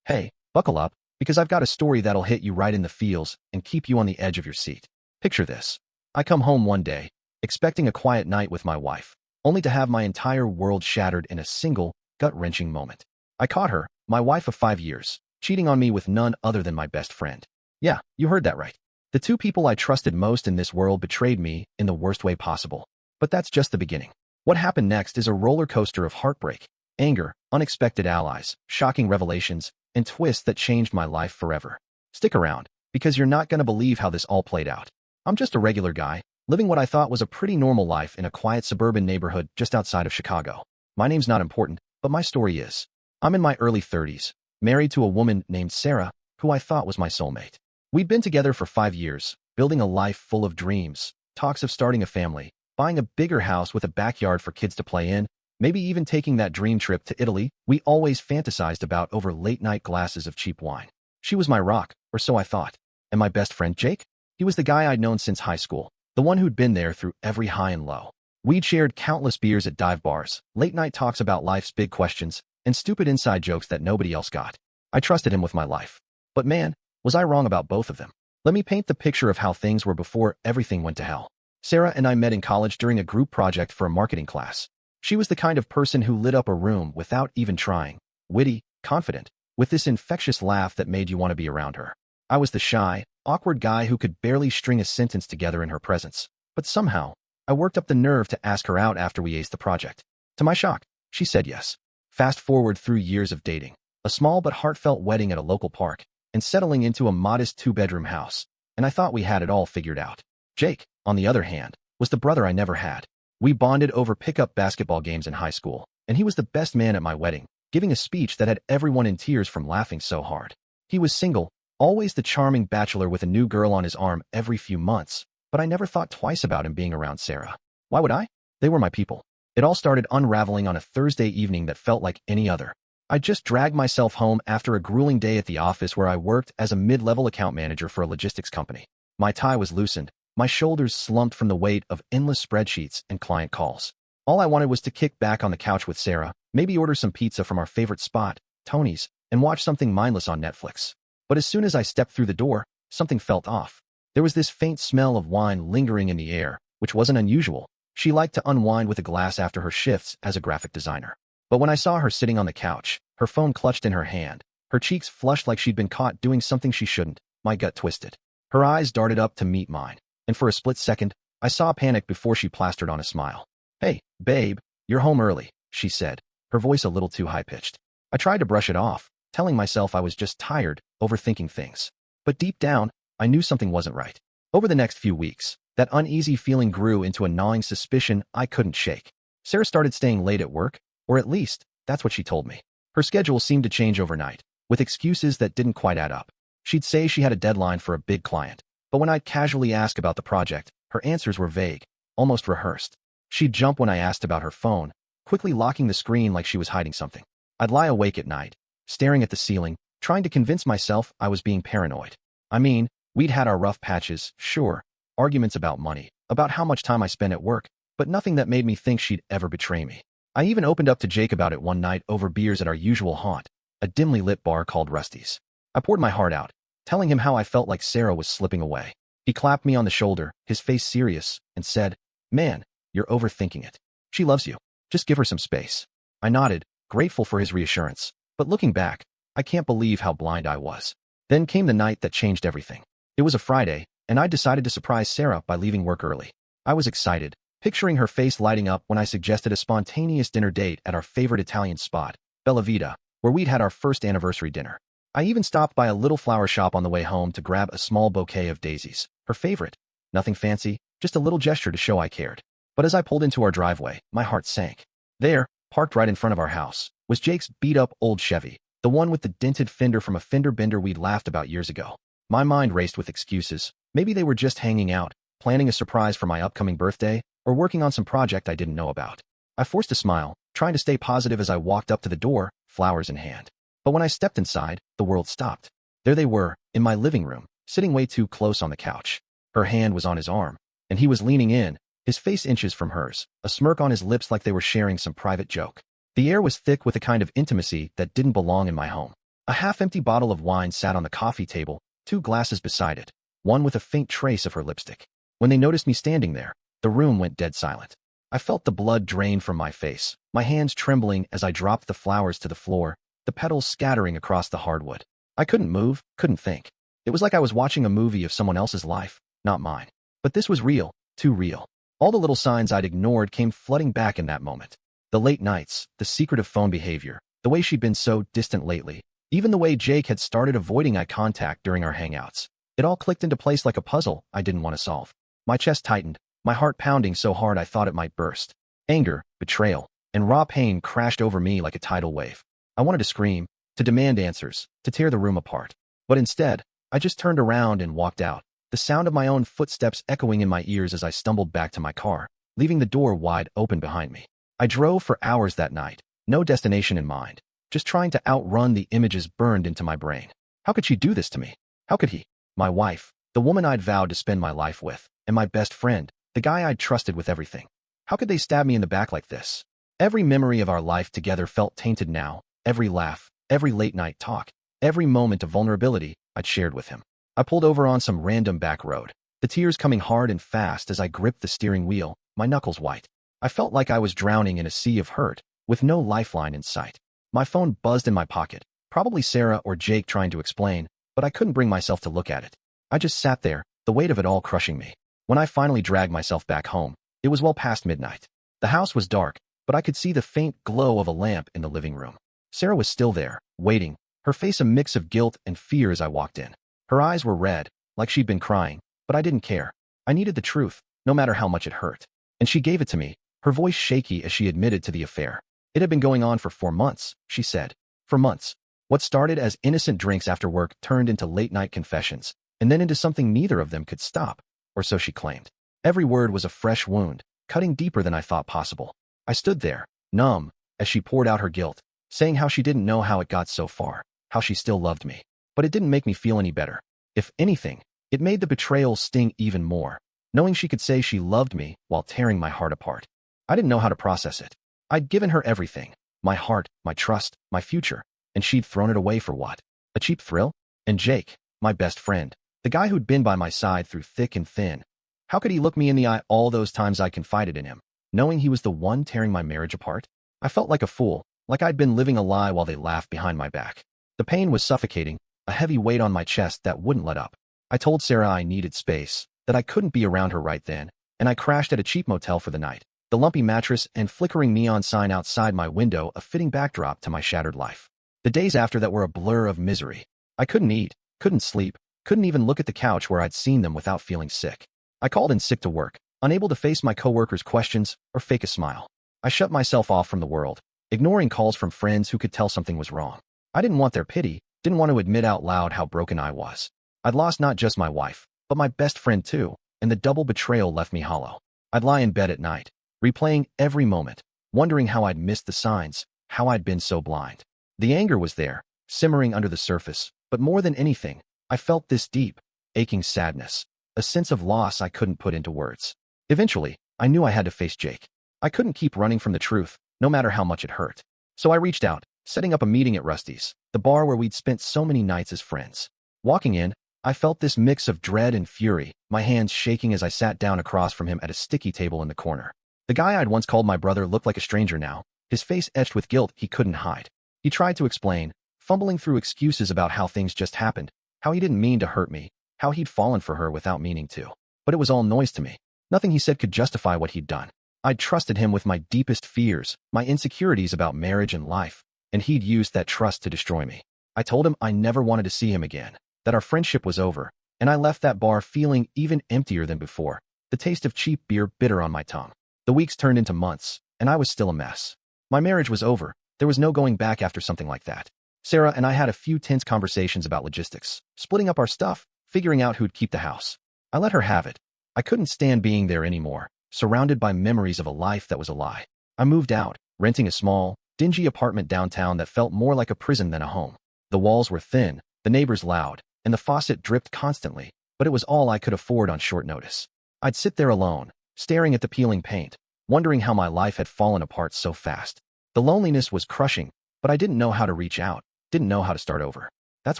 Hey, buckle up, because I've got a story that'll hit you right in the feels and keep you on the edge of your seat. Picture this. I come home one day, expecting a quiet night with my wife, only to have my entire world shattered in a single, gut-wrenching moment. I caught her, my wife of 5 years, cheating on me with none other than my best friend. Yeah, you heard that right. The two people I trusted most in this world betrayed me in the worst way possible. But that's just the beginning. What happened next is a roller coaster of heartbreak, anger, unexpected allies, shocking revelations, and twists that changed my life forever. Stick around, because you're not going to believe how this all played out. I'm just a regular guy, living what I thought was a pretty normal life in a quiet suburban neighborhood just outside of Chicago. My name's not important, but my story is. I'm in my early 30s, married to a woman named Sarah, who I thought was my soulmate. We'd been together for 5 years, building a life full of dreams, talks of starting a family, buying a bigger house with a backyard for kids to play in, maybe even taking that dream trip to Italy we always fantasized about over late-night glasses of cheap wine. She was my rock, or so I thought. And my best friend Jake? He was the guy I'd known since high school, the one who'd been there through every high and low. We'd shared countless beers at dive bars, late-night talks about life's big questions, and stupid inside jokes that nobody else got. I trusted him with my life. But man, was I wrong about both of them. Let me paint the picture of how things were before everything went to hell. Sarah and I met in college during a group project for a marketing class. She was the kind of person who lit up a room without even trying, witty, confident, with this infectious laugh that made you want to be around her. I was the shy, awkward guy who could barely string a sentence together in her presence. But somehow, I worked up the nerve to ask her out after we aced the project. To my shock, she said yes. Fast forward through years of dating, a small but heartfelt wedding at a local park, and settling into a modest two-bedroom house, and I thought we had it all figured out. Jake, on the other hand, was the brother I never had. We bonded over pickup basketball games in high school, and he was the best man at my wedding, giving a speech that had everyone in tears from laughing so hard. He was single, always the charming bachelor with a new girl on his arm every few months, but I never thought twice about him being around Sarah. Why would I? They were my people. It all started unraveling on a Thursday evening that felt like any other. I just dragged myself home after a grueling day at the office where I worked as a mid-level account manager for a logistics company. My tie was loosened, my shoulders slumped from the weight of endless spreadsheets and client calls. All I wanted was to kick back on the couch with Sarah, maybe order some pizza from our favorite spot, Tony's, and watch something mindless on Netflix. But as soon as I stepped through the door, something felt off. There was this faint smell of wine lingering in the air, which wasn't unusual. She liked to unwind with a glass after her shifts as a graphic designer. But when I saw her sitting on the couch, her phone clutched in her hand, her cheeks flushed like she'd been caught doing something she shouldn't, my gut twisted. Her eyes darted up to meet mine, and for a split second, I saw panic before she plastered on a smile. "Hey, babe, you're home early," she said, her voice a little too high-pitched. I tried to brush it off, telling myself I was just tired, overthinking things. But deep down, I knew something wasn't right. Over the next few weeks, that uneasy feeling grew into a gnawing suspicion I couldn't shake. Sarah started staying late at work, or at least, that's what she told me. Her schedule seemed to change overnight, with excuses that didn't quite add up. She'd say she had a deadline for a big client, but when I'd casually ask about the project, her answers were vague, almost rehearsed. She'd jump when I asked about her phone, quickly locking the screen like she was hiding something. I'd lie awake at night, staring at the ceiling, trying to convince myself I was being paranoid. I mean, we'd had our rough patches, sure, arguments about money, about how much time I spent at work, but nothing that made me think she'd ever betray me. I even opened up to Jake about it one night over beers at our usual haunt, a dimly lit bar called Rusty's. I poured my heart out, telling him how I felt like Sarah was slipping away. He clapped me on the shoulder, his face serious, and said, "Man, you're overthinking it. She loves you. Just give her some space." I nodded, grateful for his reassurance, but looking back, I can't believe how blind I was. Then came the night that changed everything. It was a Friday, and I decided to surprise Sarah by leaving work early. I was excited, picturing her face lighting up when I suggested a spontaneous dinner date at our favorite Italian spot, Bella Vita, where we'd had our first anniversary dinner. I even stopped by a little flower shop on the way home to grab a small bouquet of daisies, her favorite. Nothing fancy, just a little gesture to show I cared. But as I pulled into our driveway, my heart sank. There, parked right in front of our house, was Jake's beat-up old Chevy, the one with the dented fender from a fender bender we'd laughed about years ago. My mind raced with excuses. Maybe they were just hanging out, planning a surprise for my upcoming birthday, or working on some project I didn't know about. I forced a smile, trying to stay positive as I walked up to the door, flowers in hand. But when I stepped inside, the world stopped. There they were, in my living room, sitting way too close on the couch. Her hand was on his arm, and he was leaning in, his face inches from hers, a smirk on his lips like they were sharing some private joke. The air was thick with a kind of intimacy that didn't belong in my home. A half-empty bottle of wine sat on the coffee table, 2 glasses beside it, one with a faint trace of her lipstick. When they noticed me standing there, the room went dead silent. I felt the blood drain from my face, my hands trembling as I dropped the flowers to the floor, the petals scattering across the hardwood. I couldn't move, couldn't think. It was like I was watching a movie of someone else's life, not mine. But this was real, too real. All the little signs I'd ignored came flooding back in that moment. The late nights, the secretive phone behavior, the way she'd been so distant lately, even the way Jake had started avoiding eye contact during our hangouts. It all clicked into place like a puzzle I didn't want to solve. My chest tightened, my heart pounding so hard I thought it might burst. Anger, betrayal, and raw pain crashed over me like a tidal wave. I wanted to scream, to demand answers, to tear the room apart. But instead, I just turned around and walked out, the sound of my own footsteps echoing in my ears as I stumbled back to my car, leaving the door wide open behind me. I drove for hours that night, no destination in mind, just trying to outrun the images burned into my brain. How could she do this to me? How could he? My wife, the woman I'd vowed to spend my life with, and my best friend, the guy I'd trusted with everything. How could they stab me in the back like this? Every memory of our life together felt tainted now, every laugh, every late-night talk, every moment of vulnerability I'd shared with him. I pulled over on some random back road, the tears coming hard and fast as I gripped the steering wheel, my knuckles white. I felt like I was drowning in a sea of hurt, with no lifeline in sight. My phone buzzed in my pocket, probably Sarah or Jake trying to explain, but I couldn't bring myself to look at it. I just sat there, the weight of it all crushing me. When I finally dragged myself back home, it was well past midnight. The house was dark, but I could see the faint glow of a lamp in the living room. Sarah was still there, waiting, her face a mix of guilt and fear as I walked in. Her eyes were red, like she'd been crying, but I didn't care. I needed the truth, no matter how much it hurt. And she gave it to me, her voice shaky as she admitted to the affair. It had been going on for 4 months, she said. For months. What started as innocent drinks after work turned into late-night confessions, and then into something neither of them could stop, or so she claimed. Every word was a fresh wound, cutting deeper than I thought possible. I stood there, numb, as she poured out her guilt, saying how she didn't know how it got so far, how she still loved me. But it didn't make me feel any better. If anything, it made the betrayal sting even more, knowing she could say she loved me while tearing my heart apart. I didn't know how to process it. I'd given her everything, my heart, my trust, my future, and she'd thrown it away for what? A cheap thrill? And Jake, my best friend, the guy who'd been by my side through thick and thin. How could he look me in the eye all those times I confided in him, knowing he was the one tearing my marriage apart? I felt like a fool, like I'd been living a lie while they laughed behind my back. The pain was suffocating, a heavy weight on my chest that wouldn't let up. I told Sarah I needed space, that I couldn't be around her right then, and I crashed at a cheap motel for the night. The lumpy mattress and flickering neon sign outside my window a fitting backdrop to my shattered life. The days after that were a blur of misery. I couldn't eat, couldn't sleep, couldn't even look at the couch where I'd seen them without feeling sick. I called in sick to work, unable to face my coworkers' questions or fake a smile. I shut myself off from the world, ignoring calls from friends who could tell something was wrong. I didn't want their pity, didn't want to admit out loud how broken I was. I'd lost not just my wife, but my best friend too, and the double betrayal left me hollow. I'd lie in bed at night, replaying every moment, wondering how I'd missed the signs, how I'd been so blind. The anger was there, simmering under the surface, but more than anything, I felt this deep, aching sadness, a sense of loss I couldn't put into words. Eventually, I knew I had to face Jake. I couldn't keep running from the truth, no matter how much it hurt. So I reached out, setting up a meeting at Rusty's, the bar where we'd spent so many nights as friends. Walking in, I felt this mix of dread and fury, my hands shaking as I sat down across from him at a sticky table in the corner. The guy I'd once called my brother looked like a stranger now, his face etched with guilt he couldn't hide. He tried to explain, fumbling through excuses about how things just happened, how he didn't mean to hurt me, how he'd fallen for her without meaning to. But it was all noise to me. Nothing he said could justify what he'd done. I'd trusted him with my deepest fears, my insecurities about marriage and life, and he'd used that trust to destroy me. I told him I never wanted to see him again, that our friendship was over, and I left that bar feeling even emptier than before, the taste of cheap beer bitter on my tongue. The weeks turned into months, and I was still a mess. My marriage was over. There was no going back after something like that. Sarah and I had a few tense conversations about logistics, splitting up our stuff, figuring out who'd keep the house. I let her have it. I couldn't stand being there anymore, surrounded by memories of a life that was a lie. I moved out, renting a small, dingy apartment downtown that felt more like a prison than a home. The walls were thin, the neighbors loud, and the faucet dripped constantly, but it was all I could afford on short notice. I'd sit there alone, staring at the peeling paint, wondering how my life had fallen apart so fast. The loneliness was crushing, but I didn't know how to reach out, didn't know how to start over. That's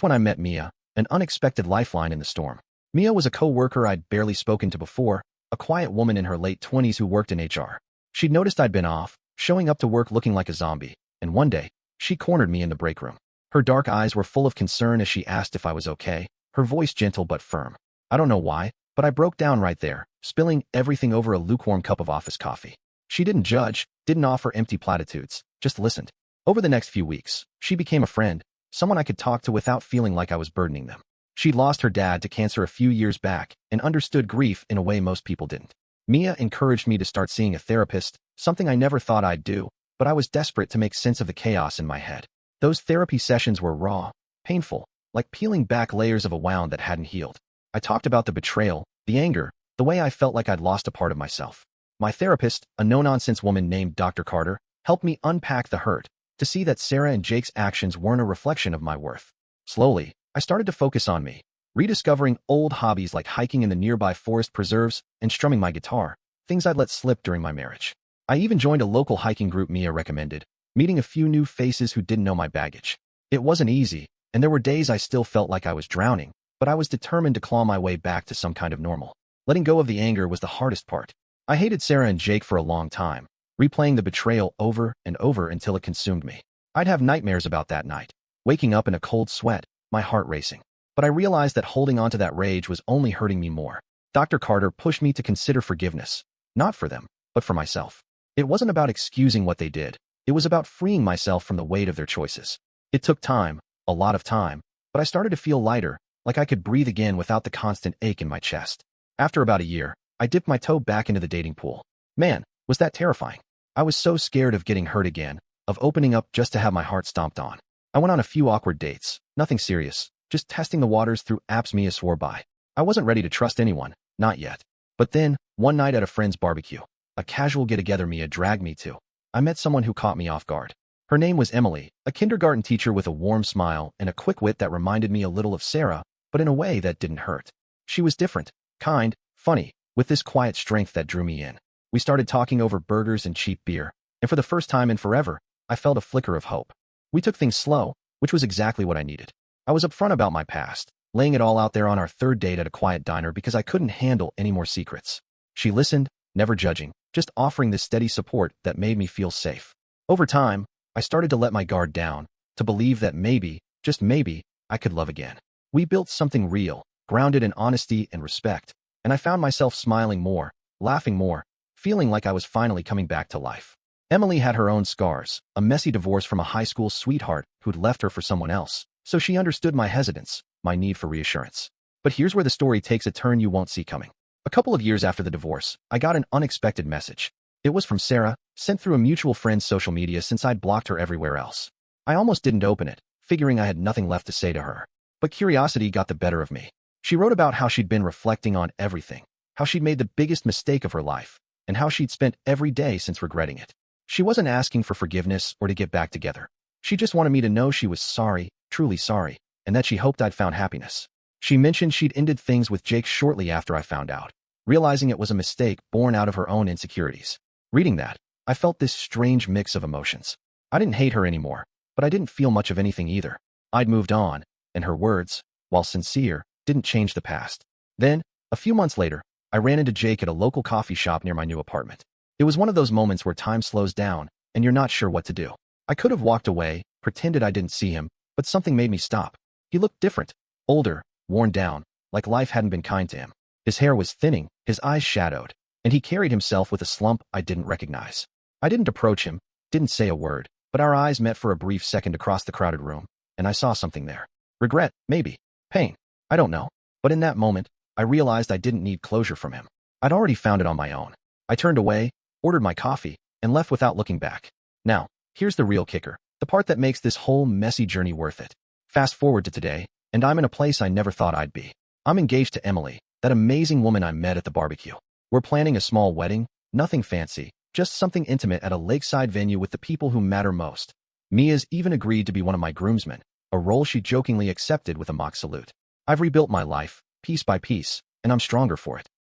when I met Mia, an unexpected lifeline in the storm. Mia was a co-worker I'd barely spoken to before, a quiet woman in her late 20s who worked in HR. She'd noticed I'd been off, showing up to work looking like a zombie, and one day, she cornered me in the break room. Her dark eyes were full of concern as she asked if I was okay, her voice gentle but firm. I don't know why, but I broke down right there, spilling everything over a lukewarm cup of office coffee. She didn't judge, didn't offer empty platitudes, just listened. Over the next few weeks, she became a friend, someone I could talk to without feeling like I was burdening them. She'd lost her dad to cancer a few years back and understood grief in a way most people didn't. Mia encouraged me to start seeing a therapist, something I never thought I'd do, but I was desperate to make sense of the chaos in my head. Those therapy sessions were raw, painful, like peeling back layers of a wound that hadn't healed. I talked about the betrayal, the anger, the way I felt like I'd lost a part of myself. My therapist, a no-nonsense woman named Dr. Carter, helped me unpack the hurt, to see that Sarah and Jake's actions weren't a reflection of my worth. Slowly, I started to focus on me, rediscovering old hobbies like hiking in the nearby forest preserves and strumming my guitar, things I'd let slip during my marriage. I even joined a local hiking group Mia recommended, meeting a few new faces who didn't know my baggage. It wasn't easy, and there were days I still felt like I was drowning, but I was determined to claw my way back to some kind of normal. Letting go of the anger was the hardest part. I hated Sarah and Jake for a long time, replaying the betrayal over and over until it consumed me. I'd have nightmares about that night, waking up in a cold sweat, my heart racing. But I realized that holding on to that rage was only hurting me more. Dr. Carter pushed me to consider forgiveness, not for them, but for myself. It wasn't about excusing what they did. It was about freeing myself from the weight of their choices. It took time, a lot of time, but I started to feel lighter, like I could breathe again without the constant ache in my chest. After about a year, I dipped my toe back into the dating pool. Man, was that terrifying. I was so scared of getting hurt again, of opening up just to have my heart stomped on. I went on a few awkward dates, nothing serious, just testing the waters through apps Mia swore by. I wasn't ready to trust anyone, not yet. But then, one night at a friend's barbecue, a casual get-together Mia dragged me to, I met someone who caught me off guard. Her name was Emily, a kindergarten teacher with a warm smile and a quick wit that reminded me a little of Sarah, but in a way that didn't hurt. She was different, kind, funny, with this quiet strength that drew me in. We started talking over burgers and cheap beer, and for the first time in forever, I felt a flicker of hope. We took things slow, which was exactly what I needed. I was upfront about my past, laying it all out there on our third date at a quiet diner because I couldn't handle any more secrets. She listened, never judging, just offering this steady support that made me feel safe. Over time, I started to let my guard down, to believe that maybe, just maybe, I could love again. We built something real, grounded in honesty and respect, and I found myself smiling more, laughing more, feeling like I was finally coming back to life. Emily had her own scars, a messy divorce from a high school sweetheart who'd left her for someone else, so she understood my hesitance, my need for reassurance. But here's where the story takes a turn you won't see coming. A couple of years after the divorce, I got an unexpected message. It was from Sarah, sent through a mutual friend's social media since I'd blocked her everywhere else. I almost didn't open it, figuring I had nothing left to say to her. But curiosity got the better of me. She wrote about how she'd been reflecting on everything, how she'd made the biggest mistake of her life, and how she'd spent every day since regretting it. She wasn't asking for forgiveness or to get back together. She just wanted me to know she was sorry, truly sorry, and that she hoped I'd found happiness. She mentioned she'd ended things with Jake shortly after I found out, realizing it was a mistake born out of her own insecurities. Reading that, I felt this strange mix of emotions. I didn't hate her anymore, but I didn't feel much of anything either. I'd moved on, and her words, while sincere, didn't change the past. Then, a few months later, I ran into Jake at a local coffee shop near my new apartment. It was one of those moments where time slows down, and you're not sure what to do. I could have walked away, pretended I didn't see him, but something made me stop. He looked different, older, worn down, like life hadn't been kind to him. His hair was thinning, his eyes shadowed, and he carried himself with a slump I didn't recognize. I didn't approach him, didn't say a word, but our eyes met for a brief second across the crowded room, and I saw something there. Regret, maybe. Pain. I don't know. But in that moment, I realized I didn't need closure from him. I'd already found it on my own. I turned away, ordered my coffee, and left without looking back. Now, here's the real kicker, the part that makes this whole messy journey worth it. Fast forward to today, and I'm in a place I never thought I'd be. I'm engaged to Emily, that amazing woman I met at the barbecue. We're planning a small wedding, nothing fancy, just something intimate at a lakeside venue with the people who matter most. Mia's even agreed to be one of my groomsmen, a role she jokingly accepted with a mock salute. I've rebuilt my life, piece by piece, and I'm stronger for it.